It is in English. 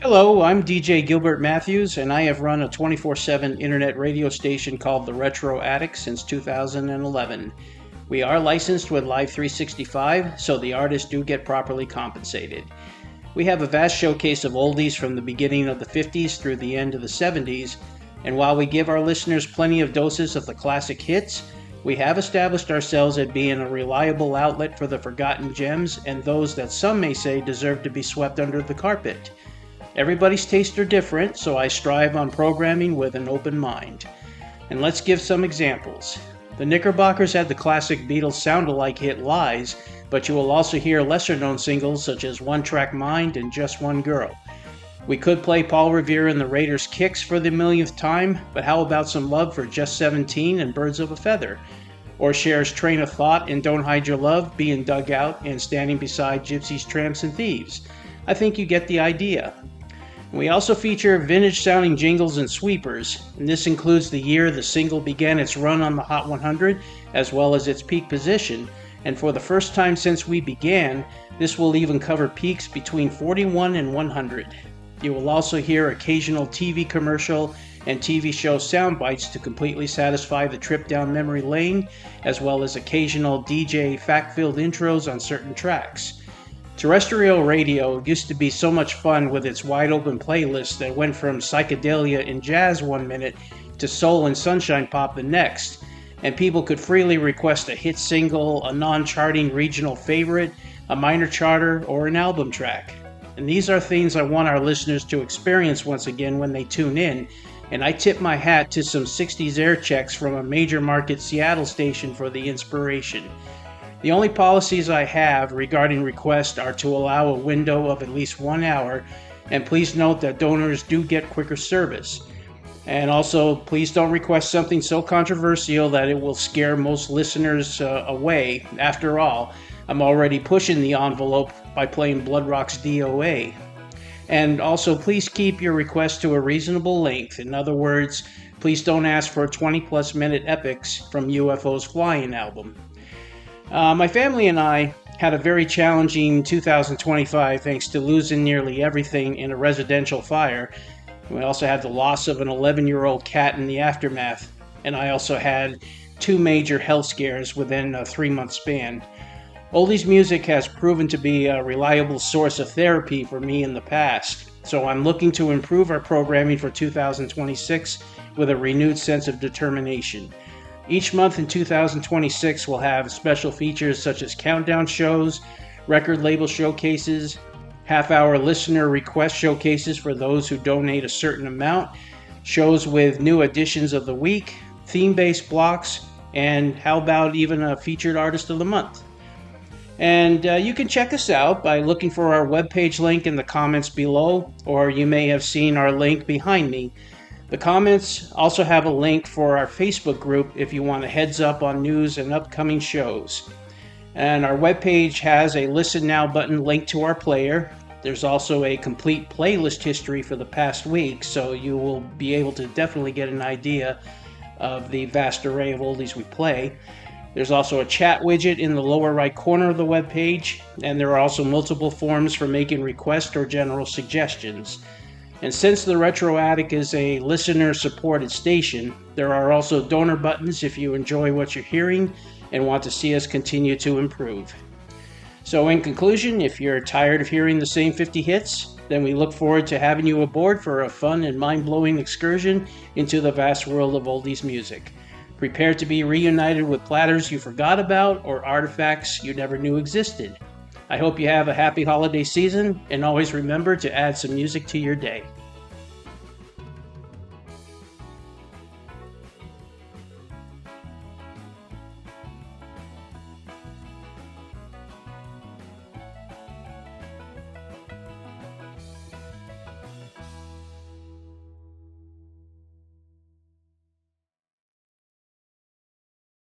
Hello, I'm DJ Gilbert Matthews, and I have run a 24/7 internet radio station called The Retro Attic since 2011. We are licensed with Live 365, so the artists do get properly compensated. We have a vast showcase of oldies from the beginning of the 50s through the end of the 70s, and while we give our listeners plenty of doses of the classic hits, we have established ourselves at being a reliable outlet for the forgotten gems and those that some may say deserve to be swept under the carpet. Everybody's tastes are different, so I strive on programming with an open mind. And let's give some examples. The Knickerbockers had the classic Beatles sound-alike hit Lies, but you will also hear lesser-known singles such as One Track Mind and Just One Girl. We could play Paul Revere and the Raiders' Kicks for the millionth time, but how about some love for Just 17 and Birds of a Feather? Or Cher's Train of Thought and Don't Hide Your Love being dug out and standing beside Gypsies, Tramps, and Thieves? I think you get the idea. We also feature vintage-sounding jingles and sweepers, and this includes the year the single began its run on the Hot 100, as well as its peak position, and for the first time since we began, this will even cover peaks between 41 and 100. You will also hear occasional TV commercial and TV show sound bites to completely satisfy the trip down memory lane, as well as occasional DJ fact-filled intros on certain tracks. Terrestrial radio used to be so much fun with its wide-open playlist that went from psychedelia and jazz one minute to soul and sunshine pop the next, and people could freely request a hit single, a non-charting regional favorite, a minor charter, or an album track. And these are things I want our listeners to experience once again when they tune in, and I tip my hat to some 60s air checks from a major market Seattle station for the inspiration. The only policies I have regarding requests are to allow a window of at least 1 hour, and please note that donors do get quicker service. And also, please don't request something so controversial that it will scare most listeners away. After all, I'm already pushing the envelope by playing Blood Rock's DOA. And also, please keep your request to a reasonable length. In other words, please don't ask for 20-plus minute epics from UFO's Flying album. My family and I had a very challenging 2025 thanks to losing nearly everything in a residential fire. We also had the loss of an 11-year-old cat in the aftermath, and I also had 2 major health scares within a 3-month span. Oldies music has proven to be a reliable source of therapy for me in the past, so I'm looking to improve our programming for 2026 with a renewed sense of determination. Each month in 2026 will have special features such as countdown shows, record label showcases, half-hour listener request showcases for those who donate a certain amount, shows with new editions of the week, theme-based blocks, and how about even a featured artist of the month. And you can check us out by looking for our webpage link in the comments below, or you may have seen our link behind me. The comments also have a link for our Facebook group if you want a heads up on news and upcoming shows. And our webpage has a Listen Now button linked to our player. There's also a complete playlist history for the past week, so you will be able to definitely get an idea of the vast array of oldies we play. There's also a chat widget in the lower right corner of the webpage, and there are also multiple forms for making requests or general suggestions. And since the Retro Attic is a listener-supported station, there are also donor buttons if you enjoy what you're hearing and want to see us continue to improve. So in conclusion, if you're tired of hearing the same 50 hits, then we look forward to having you aboard for a fun and mind-blowing excursion into the vast world of oldies music. Prepare to be reunited with platters you forgot about or artifacts you never knew existed. I hope you have a happy holiday season, and always remember to add some music to your day.